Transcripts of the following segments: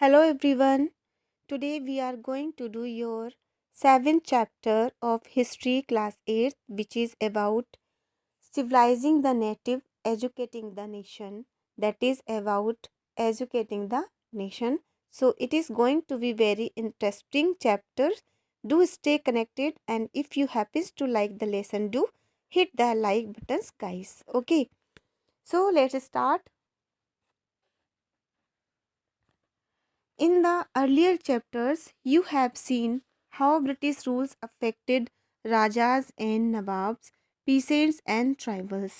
Hello everyone. Today we are going to do your seventh chapter of History Class 8, which is about civilizing the native, educating the nation. That is about educating the nation. So it is going to be very interesting chapter. Do stay connected, and if you happens to like the lesson, do hit the like buttons, guys. Okay. So let's start. In the earlier chapters, you have seen how British rules affected rajas and nawabs, peasants and tribals.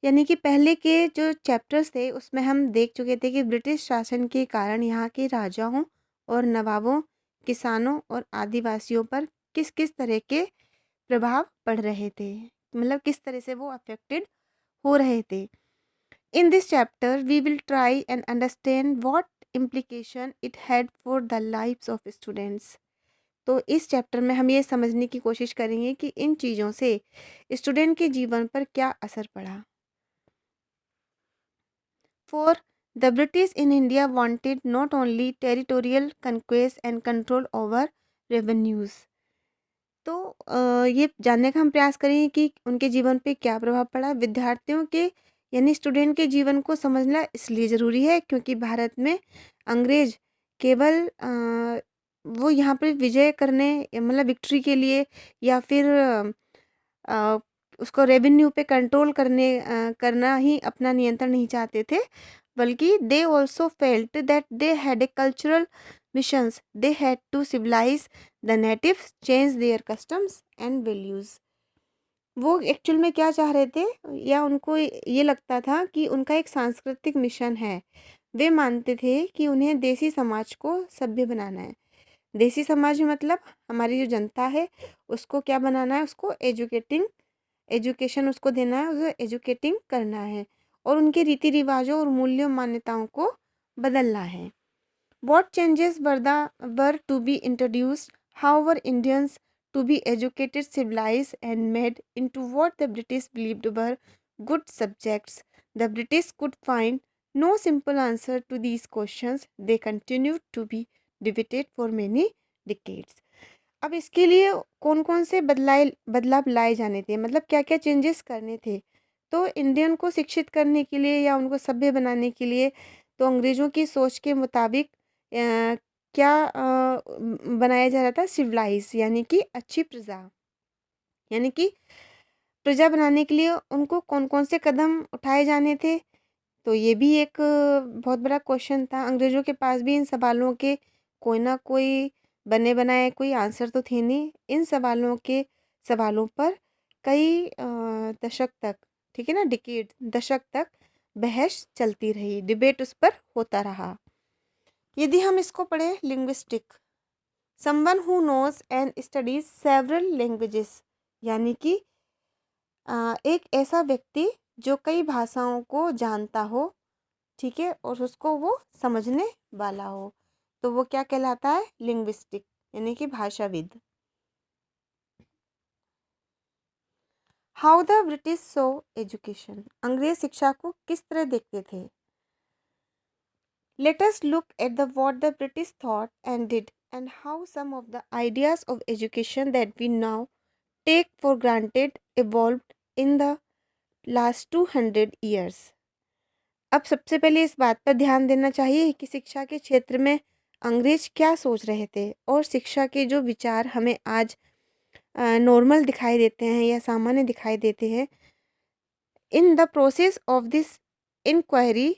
यानी कि पहले के जो chapters थे उसमें हम देख चुके थे कि ब्रिटिश शासन के कारण यहाँ के राजाओं और नवाबों, किसानों और आदिवासियों पर किस किस तरह के प्रभाव पड़ रहे थे, मतलब किस तरह से वो अफेक्टेड हो रहे थे। In this chapter, we will try and understand what implication it had for the lives of students. तो इस चैप्टर में हम ये समझने की कोशिश करेंगे कि इन चीज़ों से स्टूडेंट के जीवन पर क्या असर पड़ा। For the British in India wanted not only territorial conquest and control over revenues. तो ये जानने का हम प्रयास करेंगे कि उनके जीवन पे क्या प्रभाव पड़ा। विद्यार्थियों के यानी स्टूडेंट के जीवन को समझना इसलिए ज़रूरी है क्योंकि भारत में अंग्रेज केवल वो यहाँ पर विजय करने मतलब विक्ट्री के लिए या फिर अ, उसको रेवेन्यू पे कंट्रोल करना ही अपना नियंत्रण नहीं चाहते थे, बल्कि they also felt that they had a cultural missions, they had to civilize the native, change their customs and values. वो एक्चुअल में क्या चाह रहे थे या उनको ये लगता था कि उनका एक सांस्कृतिक मिशन है। वे मानते थे कि उन्हें देसी समाज को सभ्य बनाना है। देसी समाज में मतलब हमारी जो जनता है उसको क्या बनाना है, उसको एजुकेशन उसको देना है, उसे एजुकेटिंग करना है और उनके रीति रिवाजों और मूल्यों मान्यताओं को बदलना है। What changes were to be introduced? How were Indians to be educated, civilized, and made into what the British believed were good subjects? The British could find no simple answer to these questions. They continued to be debated for many decades. अब इसके लिए कौन कौन से बदलाव लाए जाने थे, मतलब क्या क्या चेंजेस करने थे। तो इंडियन को शिक्षित करने के लिए या उनको सभ्य बनाने के लिए तो अंग्रेज़ों की सोच के मुताबिक क्या बनाया जा रहा था, सिविलाइज यानी कि अच्छी प्रजा, यानी कि प्रजा बनाने के लिए उनको कौन कौन से कदम उठाए जाने थे। तो ये भी एक बहुत बड़ा क्वेश्चन था। अंग्रेज़ों के पास भी इन सवालों के कोई ना कोई बने बनाए कोई आंसर तो थे नहीं। इन सवालों पर कई दशक तक, ठीक है ना, डिकेड दशक तक बहस चलती रही, डिबेट उस पर होता रहा। यदि हम इसको पढ़ें linguistic, someone who knows and studies several languages, यानी कि एक ऐसा व्यक्ति जो कई भाषाओं को जानता हो, ठीक है, और उसको वो समझने वाला हो, तो वो क्या कहलाता है, लिंग्विस्टिक यानी कि भाषाविद। How the British so education, अंग्रेज शिक्षा को किस तरह देखते थे। Let us look at the what the British thought and did and how some of the ideas of education that we now take for granted evolved in the last 200 years. अब सबसे पहले इस बात पर ध्यान देना चाहिए कि शिक्षा के क्षेत्र में अंग्रेज क्या सोच रहे थे और शिक्षा के जो विचार हमें आज नॉर्मल दिखाई देते हैं या सामान्य दिखाई देते हैं। In the process of this inquiry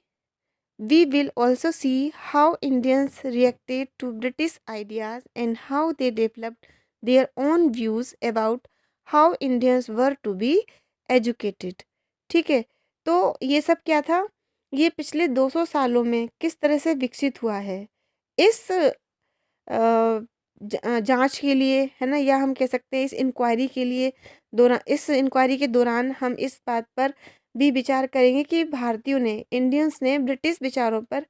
we will also see how Indians reacted to British ideas and how they developed their own views about how Indians were to be educated. ठीक है, तो ये सब क्या था, ये पिछले 200 सालों में किस तरह से विकसित हुआ है। इस जांच के लिए, है ना, या हम कह सकते हैं इस इंक्वायरी के दौरान हम इस बात पर भी विचार करेंगे कि भारतीयों ने, इंडियंस ने ब्रिटिश विचारों पर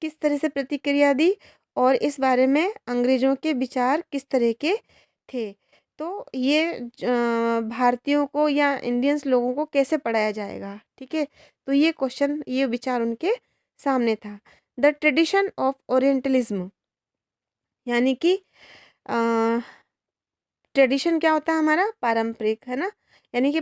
किस तरह से प्रतिक्रिया दी और इस बारे में अंग्रेज़ों के विचार किस तरह के थे। तो ये भारतीयों को या इंडियंस लोगों को कैसे पढ़ाया जाएगा, ठीक है। तो ये क्वेश्चन, ये विचार उनके सामने था। द ट्रेडिशन ऑफ ओरिएंटलिज्म, यानी कि ट्रेडिशन क्या होता है हमारा, पारंपरिक, है ना, यानी कि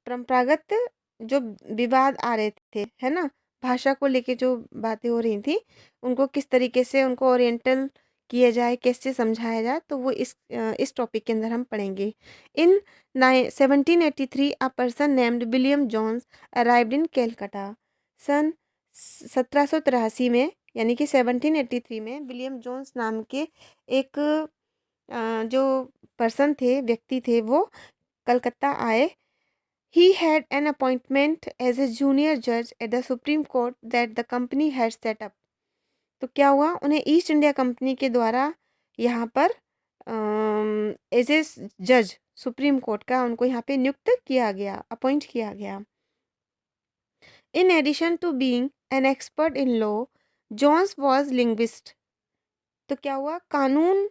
परंपरागत जो विवाद आ रहे थे, है ना, भाषा को लेके जो बातें हो रही थी, उनको किस तरीके से उनको ओरिएंटल किया जाए, कैसे समझाया जाए, तो वो इस टॉपिक के अंदर हम पढ़ेंगे। In 1783 a person named William Jones arrived in Calcutta. सन 1783 में, यानी कि 1783 में विलियम जोन्स नाम के एक जो पर्सन थे, व्यक्ति थे, वो कलकत्ता आए। He had an appointment as a junior judge at the Supreme Court that the company had set up. तो क्या हुआ, उन्हें ईस्ट इंडिया कंपनी के द्वारा यहाँ पर एज ए जज सुप्रीम कोर्ट का उनको यहाँ पे नियुक्त किया गया, अपॉइंट किया गया। In addition to being an expert in law, Jones was linguist. तो क्या हुआ, कानून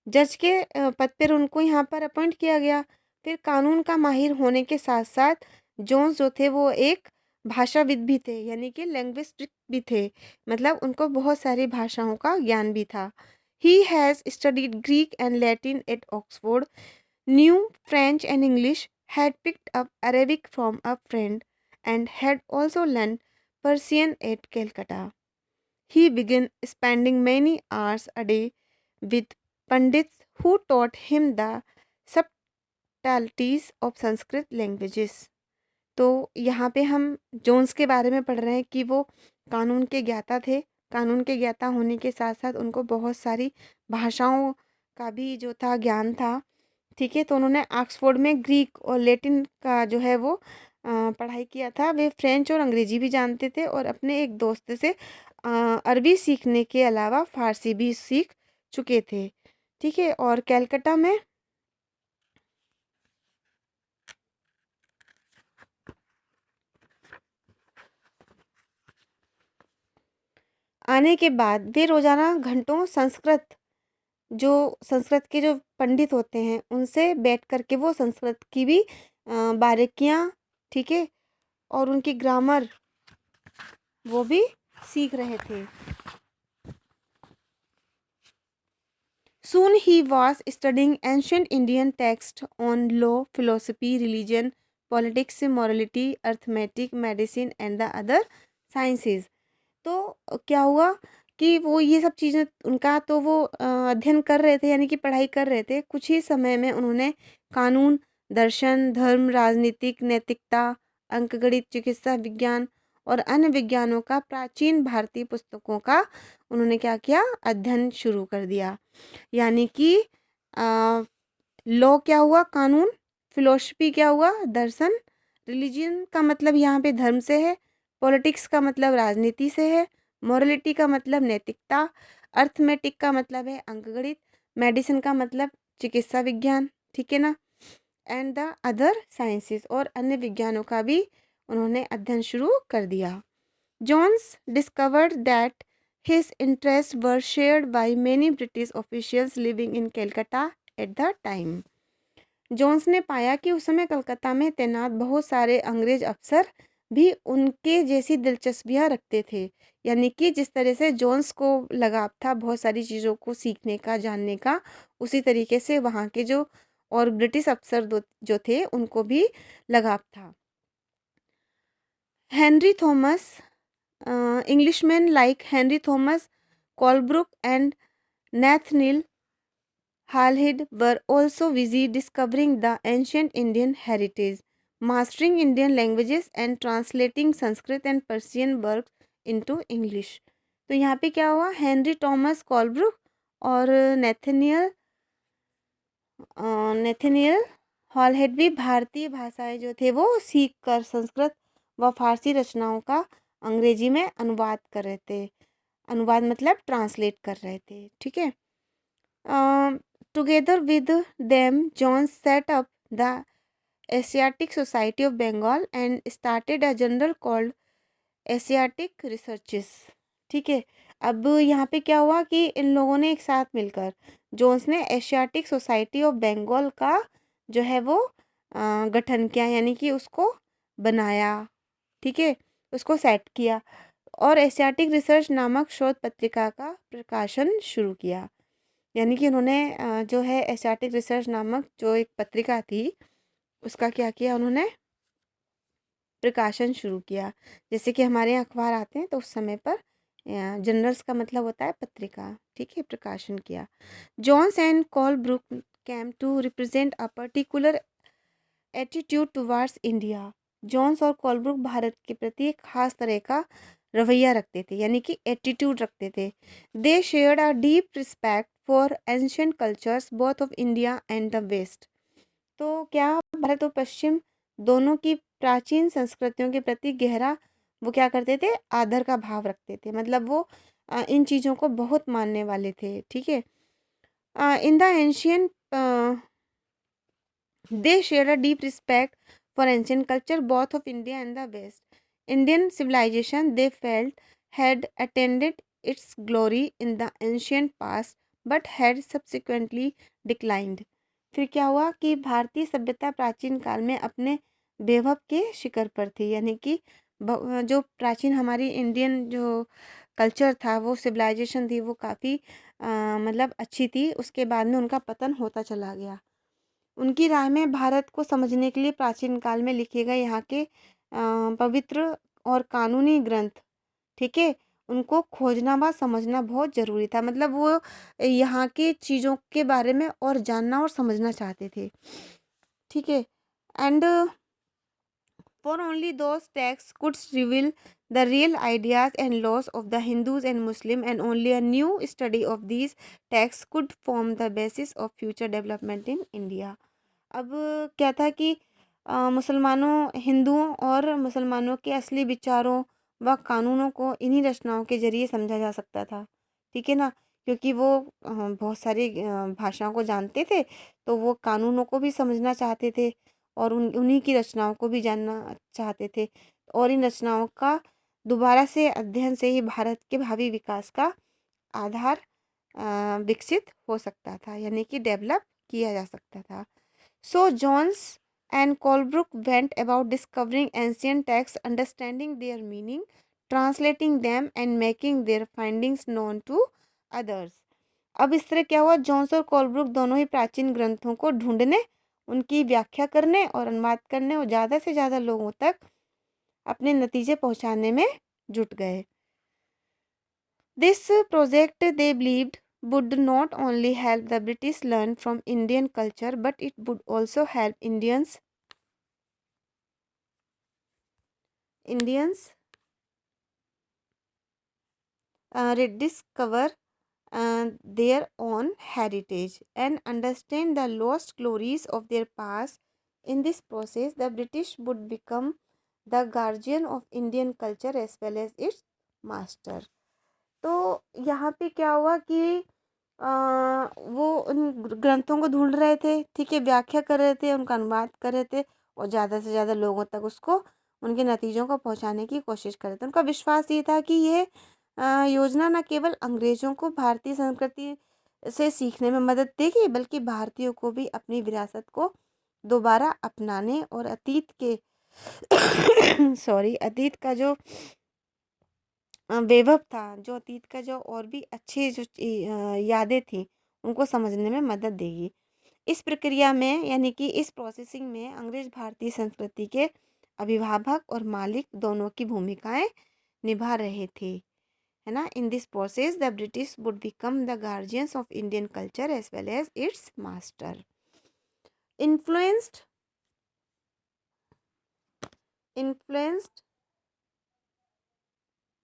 जज के पद पर उनको यहाँ पर अपॉइंट किया गया। फिर कानून का माहिर होने के साथ साथ जोन्स जो थे वो एक भाषाविद भी थे, यानी कि लैंग्विस्टिक भी थे, मतलब उनको बहुत सारी भाषाओं का ज्ञान भी था। He has studied Greek and Latin at Oxford, knew French and English, had picked up Arabic from a friend and had also learn Persian at Calcutta. He began spending many hours a day with pandits who taught him the subtleties of Sanskrit languages. तो यहाँ पे हम Jones के बारे में पढ़ रहे हैं कि वो कानून के ज्ञाता थे। कानून के ज्ञाता होने के साथ साथ उनको बहुत सारी भाषाओं का भी जो था ज्ञान था, ठीक है। तो उन्होंने ऑक्सफोर्ड में ग्रीक और लैटिन का जो है वो पढ़ाई किया था। वे फ्रेंच और अंग्रेजी भी जानते थे और अपने एक दोस्त से अरबी सीखने के अलावा फ़ारसी भी सीख चुके थे, ठीक है। और कलकत्ता में आने के बाद वे रोज़ाना घंटों संस्कृत के जो पंडित होते हैं उनसे बैठ कर के वो संस्कृत की भी बारीकियाँ, ठीक है, और उनकी ग्रामर वो भी सीख रहे थे। Soon he was studying ancient Indian texts on law, philosophy, religion, politics, morality, arithmetic, medicine and the other sciences. तो क्या हुआ कि वो ये सब चीज़ें उनका तो वो अध्ययन कर रहे थे, यानी कि पढ़ाई कर रहे थे। कुछ ही समय में उन्होंने कानून, दर्शन, धर्म, राजनीतिक, नैतिकता, अंकगणित, चिकित्सा विज्ञान और अन्य विज्ञानों का प्राचीन भारतीय पुस्तकों का उन्होंने क्या किया, अध्ययन शुरू कर दिया। यानी कि लॉ क्या हुआ, कानून, फिलोसफी क्या हुआ, दर्शन, रिलीजन का मतलब यहाँ पे धर्म से है, पॉलिटिक्स का मतलब राजनीति से है, मोरलिटी का मतलब नैतिकता, अर्थमेटिक का मतलब है अंकगणित, मेडिसिन का मतलब चिकित्सा विज्ञान, ठीक है ना, एंड द अदर साइंसेस और अन्य विज्ञानों का भी उन्होंने अध्ययन शुरू कर दिया। Jones discovered that his interests were shared by many British officials living in Calcutta at the time. Jones ने पाया कि उस समय कलकत्ता में तैनात बहुत सारे अंग्रेज अफसर भी उनके जैसी दिलचस्पियां रखते थे, यानी कि जिस तरह से जोन्स को लगाव था बहुत सारी चीज़ों को सीखने का, जानने का, उसी तरीके से वहाँ के जो और ब्रिटिश अफसर जो थे उनको भी लगाव था। Henry Thomas Englishmen like Henry Thomas Colebrook and Nathaniel Halhed were also busy discovering the ancient Indian heritage, mastering Indian languages and translating Sanskrit and Persian works into English. तो यहाँ पे क्या हुआ, हेनरी थॉमस कॉलब्रुक और नेथनियल नेथनियल हॉलहेड भी भारतीय भाषाएं जो थे वो सीख कर संस्कृत व फारसी रचनाओं का अंग्रेजी में अनुवाद कर रहे थे। अनुवाद मतलब ट्रांसलेट कर रहे थे, ठीक है। Together with them John set up the Asiatic Society of Bengal and started a journal called Asiatic Researches, ठीक है। अब यहाँ पे क्या हुआ कि इन लोगों ने एक साथ मिलकर जोन्स ने एशियाटिक सोसाइटी ऑफ बंगाल का जो है वो गठन किया, यानी कि उसको बनाया, ठीक है, उसको सेट किया। और एशियाटिक रिसर्च नामक शोध पत्रिका का प्रकाशन शुरू किया। यानी कि उन्होंने जो है एशियाटिक रिसर्च नामक जो एक पत्रिका थी उसका क्या किया उन्होंने, प्रकाशन शुरू किया। जैसे कि हमारे यहाँ अखबार आते हैं तो उस समय पर जर्नल्स का मतलब होता है पत्रिका, ठीक है, प्रकाशन किया। Jones and Colebrooke came to represent a particular attitude towards India. Jones और कोलब्रुक भारत के प्रति एक खास तरह का रवैया रखते थे, यानी कि एटीट्यूड रखते थे। They shared a deep respect for ancient cultures both of India and the west. तो क्या भारत और पश्चिम दोनों की प्राचीन संस्कृतियों के प्रति गहरा वो क्या करते थे, आदर का भाव रखते थे। मतलब वो इन चीज़ों को बहुत मानने वाले थे, ठीक है। In the ancient they share a deep respect for ancient culture both of India and the west. Indian civilization they felt had attained its glory in the ancient past but had subsequently declined। फिर क्या हुआ कि भारतीय सभ्यता प्राचीन काल में अपने वैभव के शिखर पर थी, यानी कि जो प्राचीन हमारी इंडियन जो कल्चर था, वो सिविलाइजेशन थी, वो काफ़ी मतलब अच्छी थी। उसके बाद में उनका पतन होता चला गया। उनकी राय में भारत को समझने के लिए प्राचीन काल में लिखे गए यहाँ के पवित्र और कानूनी ग्रंथ, ठीक है, उनको खोजना व समझना बहुत ज़रूरी था। मतलब वो यहाँ की चीज़ों के बारे में और जानना और समझना चाहते थे, ठीक है। And for only those text could reveal the real ideas and loss of the Hindus and Muslim and only a new study of these text could form the basis of future development in India. अब क्या था कि मुसलमानों, हिंदुओं और मुसलमानों के असली विचारों व कानूनों को इन्हीं रचनाओं के ज़रिए समझा जा सकता था, ठीक है ना। क्योंकि वो बहुत सारी भाषाओं को जानते थे, तो वो कानूनों को भी समझना चाहते थे और उन्हीं की रचनाओं को भी जानना चाहते थे। और इन रचनाओं का दोबारा से अध्ययन से ही भारत के भावी विकास का आधार विकसित हो सकता था, यानी कि डेवलप किया जा सकता था। So Jones and Colebrook went about discovering ancient texts, understanding their meaning, translating them and making their findings known to others। अब इस तरह क्या हुआ, जॉन्स और कोलब्रुक दोनों ही प्राचीन ग्रंथों को ढूंढने, उनकी व्याख्या करने और अनुवाद करने और ज़्यादा से ज़्यादा लोगों तक अपने नतीजे पहुंचाने में जुट गए। This project they believed would not only help the British learn from Indian culture but it would also help Indians rediscover their own heritage and understand the lost glories of their past. In this process, the British would become the guardian of Indian culture as well as its master। तो यहाँ पे क्या हुआ कि वो उन ग्रंथों को ढूंढ रहे थे, ठीक है, व्याख्या कर रहे थे, उनका अनुवाद कर रहे थे और ज़्यादा से ज़्यादा लोगों तक उसको, उनके नतीजों को पहुंचाने की कोशिश कर रहे थे। उनका विश्वास ये था कि ये योजना न केवल अंग्रेज़ों को भारतीय संस्कृति से सीखने में मदद देगी बल्कि भारतीयों को भी अपनी विरासत को दोबारा अपनाने और अतीत के अतीत का जो वैभव था, जो अतीत का जो और भी अच्छी जो यादें थी, उनको समझने में मदद देगी। इस प्रक्रिया में, यानी कि इस प्रोसेसिंग में अंग्रेज भारतीय संस्कृति के अभिभावक और मालिक दोनों की भूमिकाएं निभा रहे थे, है ना। In this process the British would become the guardians of Indian culture as well as its master. Influenced